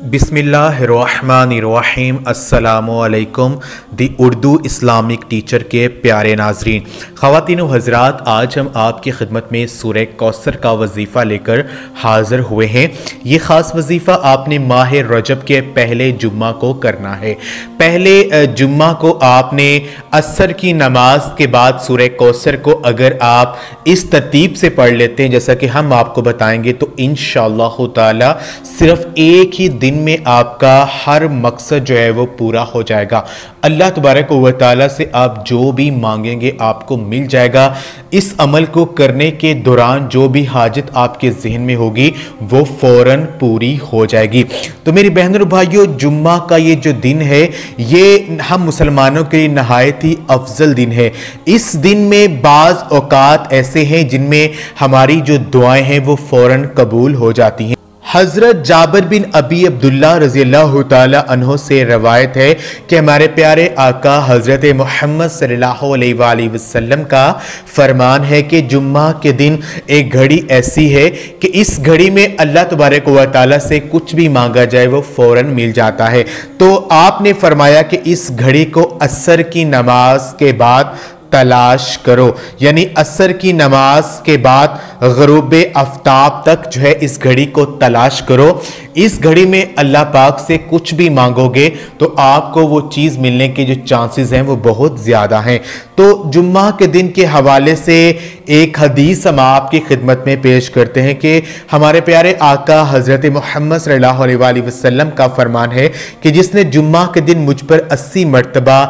बिस्मिल्लाहिर्रहमानिर्रहीम अस्सलामुअलैकुम दी Urdu Islamic teacher के प्यारे नाजरीन, ख़वातीन व हज़रात, आज हम आपकी खिदमत में सूरह कौसर का वजीफ़ा लेकर हाज़िर हुए हैं। ये ख़ास वजीफ़ा आपने माह रजब के पहले जुम्मा को करना है। पहले जुम्मा को आपने असर की नमाज के बाद सूरह कौसर को अगर आप इस तरतीब से पढ़ लेते हैं जैसा कि हम आपको बताएंगे तो इंशाअल्लाह ताला सिर्फ एक ही दिन में आपका हर मकसद जो है वो पूरा हो जाएगा। अल्लाह तबारक व तआला से आप जो भी मांगेंगे आपको मिल जाएगा। इस अमल को करने के दौरान जो भी हाजत आपके जहन में होगी वो फौरन पूरी हो जाएगी। तो मेरी बहनों और भाइयों, जुम्मा का ये जो दिन है ये हम मुसलमानों के लिए नहायत ही अफजल दिन है। इस दिन में बाज़ औकात ऐसे हैं जिनमें हमारी जो दुआएं हैं वो फौरन कबूल हो जाती हैं। हज़रत जाबिर बिन अबी अब्दुल्लाह रज़ियल्लाहु ताला अन्हो से रवायत है कि हमारे प्यारे आका हज़रत मोहम्मद सल्लल्लाहु अलैहि वसल्लम का फरमान है कि जुम्मा के दिन एक घड़ी ऐसी है कि इस घड़ी में अल्लाह तबारक व तआला से कुछ भी मांगा जाए वो फ़ौरन मिल जाता है। तो आपने फरमाया कि इस घड़ी को असर की नमाज के बाद तलाश करो, यानी असर की नमाज के बाद ग़ुरूब आफ्ताब तक जो है इस घड़ी को तलाश करो। इस घड़ी में अल्लाह पाक से कुछ भी मांगोगे तो आपको वो चीज़ मिलने के जो चांसेस हैं वो बहुत ज़्यादा हैं। तो जुम्मा के दिन के हवाले से एक हदीस हम आपकी खिदमत में पेश करते हैं कि हमारे प्यारे आका हज़रत मोहम्मद सल्लल्लाहु अलैहि वसल्लम का फरमान है कि जिसने जुम्मा के दिन मुझ पर 80 मरतबा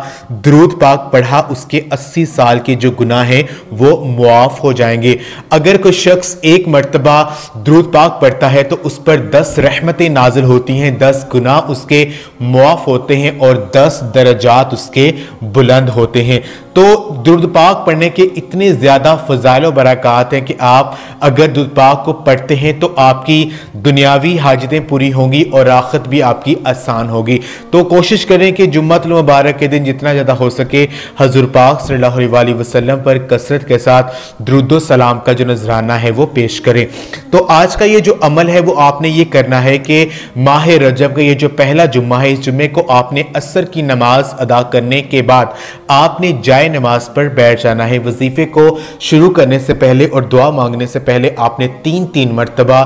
दुरूद पाक पढ़ा उसके 80 साल के जो गुनाह हैं वो मुआफ़ हो जाएंगे। अगर कोई शख्स एक मरतबा दुरूद पाक पढ़ता है तो उस पर 10 रहमतें नाजिल होती हैं, 10 गुनाह उसके मुआफ़ होते हैं और 10 दरजात उसके बुलंद होते हैं। तो दुरूद पाक पढ़ने के इतने ज़्यादा फ़ज़ाइल व बरक़ात हैं कि आप अगर दुरूद पाक को पढ़ते हैं तो आपकी दुनियावी हाजतें पूरी होंगी और आखिरत भी आपकी आसान होगी। तो कोशिश करें कि जुम्मतुल मुबारक के दिन जितना ज़्यादा हो सके हज़ूर पाक सल्लल्लाहु अलैहि वसल्लम पर कसरत के साथ दुरूद व सलाम का जो नजराना है वो पेश करें। तो आज का ये जो अमल है वो आपने ये करना है कि माह रजब का ये जो पहला जुम्मा है इस जुम्मे को आपने असर की नमाज अदा करने के बाद आपने जाए नमाज पर बैठ जाना है। वजीफे को शुरू करने से पहले और दुआ मांगने से पहले आपने 3-3 मरतबा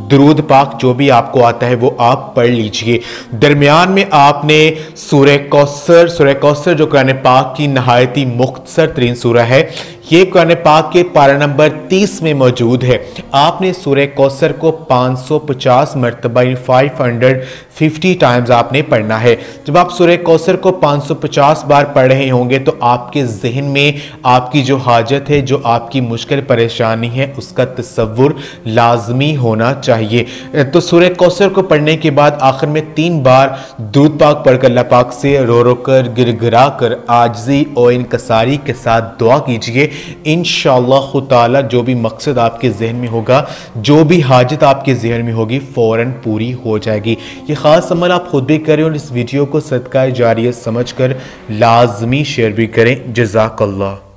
दुरूद पाक जो भी आपको आता है वो आप पढ़ लीजिए। दरमियान में आपने सूरह कौसर जो कुरान पाक की नहायती मुख्तसर तरीन सूरह है, ये कुरान पाक के पारा नंबर 30 में मौजूद है। आपने सूरह कौसर को 550 मरतबा 550 टाइम्स आपने पढ़ना है। जब आप सूरह कौसर को 550 बार पढ़ रहे होंगे तो आपके जहन में आपकी जो हाजत है, जो आपकी मुश्किल परेशानी है उसका तसव्वुर लाजमी होना चाहिए। तो सूरह कौसर को पढ़ने के बाद आखिर में 3 बार दुरूद पाक पढ़कर अल्लाह पाक से रो रो कर गिड़गिड़ा कर आजिज़ी और इनकसारी के साथ दुआ कीजिए। इंशाअल्लाह ताला जो भी मकसद आपके जहन में होगा, जो भी हाजत आपके जहन में होगी फौरन पूरी हो जाएगी। ये ख़ास अमल आप खुद भी करें और इस वीडियो को सदका जारियत समझकर लाजमी शेयर भी करें। जज़ाकल्लाह।